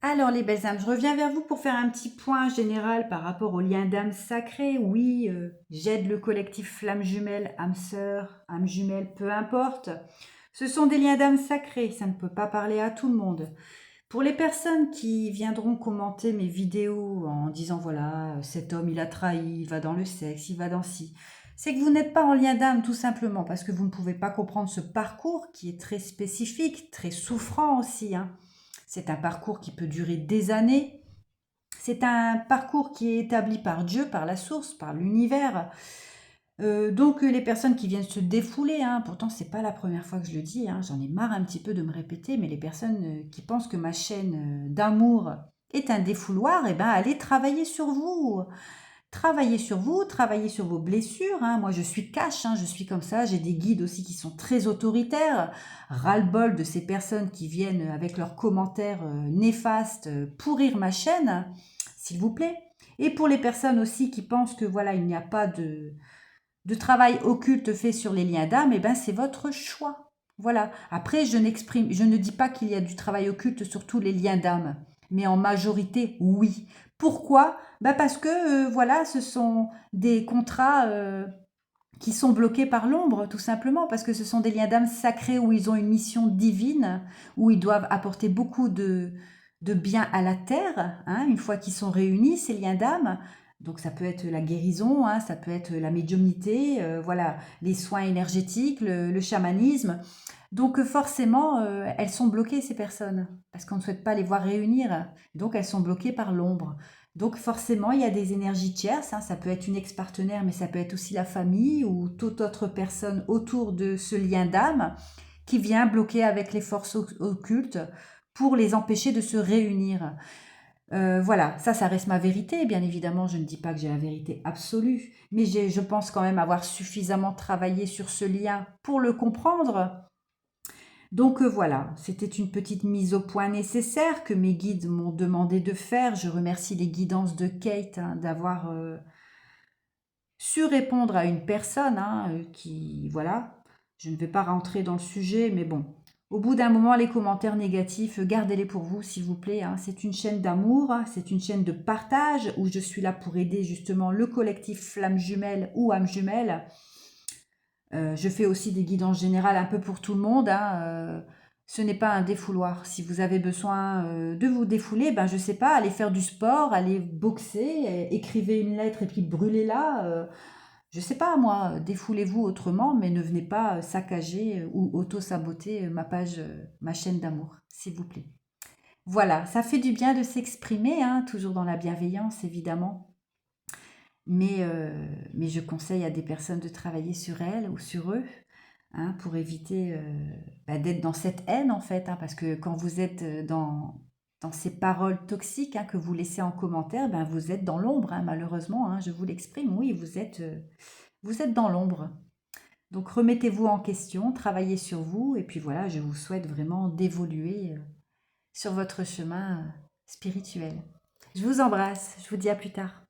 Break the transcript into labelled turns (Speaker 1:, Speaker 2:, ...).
Speaker 1: Alors les belles âmes, je reviens vers vous pour faire un petit point général par rapport aux liens d'âme sacrés. Oui, j'aide le collectif Flamme Jumelle, âme sœur, âme jumelle, peu importe. Ce sont des liens d'âme sacrés, ça ne peut pas parler à tout le monde. Pour les personnes qui viendront commenter mes vidéos en disant voilà, cet homme il a trahi, il va dans le sexe, il va dans ci, c'est que vous n'êtes pas en lien d'âme tout simplement parce que vous ne pouvez pas comprendre ce parcours qui est très spécifique, très souffrant aussi, hein. C'est un parcours qui peut durer des années. C'est un parcours qui est établi par Dieu, par la source, par l'univers. Donc les personnes qui viennent se défouler, hein, pourtant c'est pas la première fois que je le dis, hein, j'en ai marre un petit peu de me répéter, mais les personnes qui pensent que ma chaîne d'amour est un défouloir, eh ben allez travailler sur vous. Travaillez sur vous, travaillez sur vos blessures, hein. Moi, je suis cash, hein, je suis comme ça. J'ai des guides aussi qui sont très autoritaires. Ras-le-bol de ces personnes qui viennent avec leurs commentaires néfastes pourrir ma chaîne, s'il vous plaît. Et pour les personnes aussi qui pensent que voilà, il n'y a pas de travail occulte fait sur les liens d'âme, eh ben c'est votre choix. Voilà. Après, je ne dis pas qu'il y a du travail occulte sur tous les liens d'âme, mais en majorité, oui. Pourquoi? Bah parce que voilà, ce sont des contrats qui sont bloqués par l'ombre, tout simplement, parce que ce sont des liens d'âme sacrés où ils ont une mission divine, où ils doivent apporter beaucoup de bien à la terre, hein, une fois qu'ils sont réunis, ces liens d'âme. Donc ça peut être la guérison, hein, ça peut être la médiumnité, voilà, les soins énergétiques, le chamanisme. Donc forcément, elles sont bloquées, ces personnes, parce qu'on ne souhaite pas les voir réunir. Donc elles sont bloquées par l'ombre. Donc forcément, il y a des énergies tierces, hein, ça peut être une ex-partenaire, mais ça peut être aussi la famille ou toute autre personne autour de ce lien d'âme qui vient bloquer avec les forces occultes pour les empêcher de se réunir. Voilà, ça reste ma vérité. Bien évidemment, je ne dis pas que j'ai la vérité absolue, mais je pense quand même avoir suffisamment travaillé sur ce lien pour le comprendre. Donc voilà, c'était une petite mise au point nécessaire que mes guides m'ont demandé de faire. Je remercie les guidances de Kate, hein, d'avoir su répondre à une personne, hein, qui, voilà, je ne vais pas rentrer dans le sujet, mais bon, au bout d'un moment, les commentaires négatifs, gardez-les pour vous, s'il vous plaît, hein. C'est une chaîne d'amour, c'est une chaîne de partage où je suis là pour aider justement le collectif Flamme Jumelle ou âme jumelle. Je fais aussi des guidances générales un peu pour tout le monde, hein. Ce n'est pas un défouloir. Si vous avez besoin de vous défouler, ben je sais pas, allez faire du sport, allez boxer, écrivez une lettre et puis brûlez-la. Je sais pas moi, défoulez-vous autrement, mais ne venez pas saccager ou auto-saboter ma page, ma chaîne d'amour, s'il vous plaît. Voilà, ça fait du bien de s'exprimer, hein, toujours dans la bienveillance évidemment. Mais je conseille à des personnes de travailler sur elles ou sur eux, hein, pour éviter d'être dans cette haine en fait, hein, parce que quand vous êtes dans ces paroles toxiques, hein, que vous laissez en commentaire, ben, vous êtes dans l'ombre, hein, malheureusement, hein, je vous l'exprime, oui, vous êtes dans l'ombre. Donc remettez-vous en question, travaillez sur vous, et puis voilà, je vous souhaite vraiment d'évoluer sur votre chemin spirituel. Je vous embrasse, je vous dis à plus tard.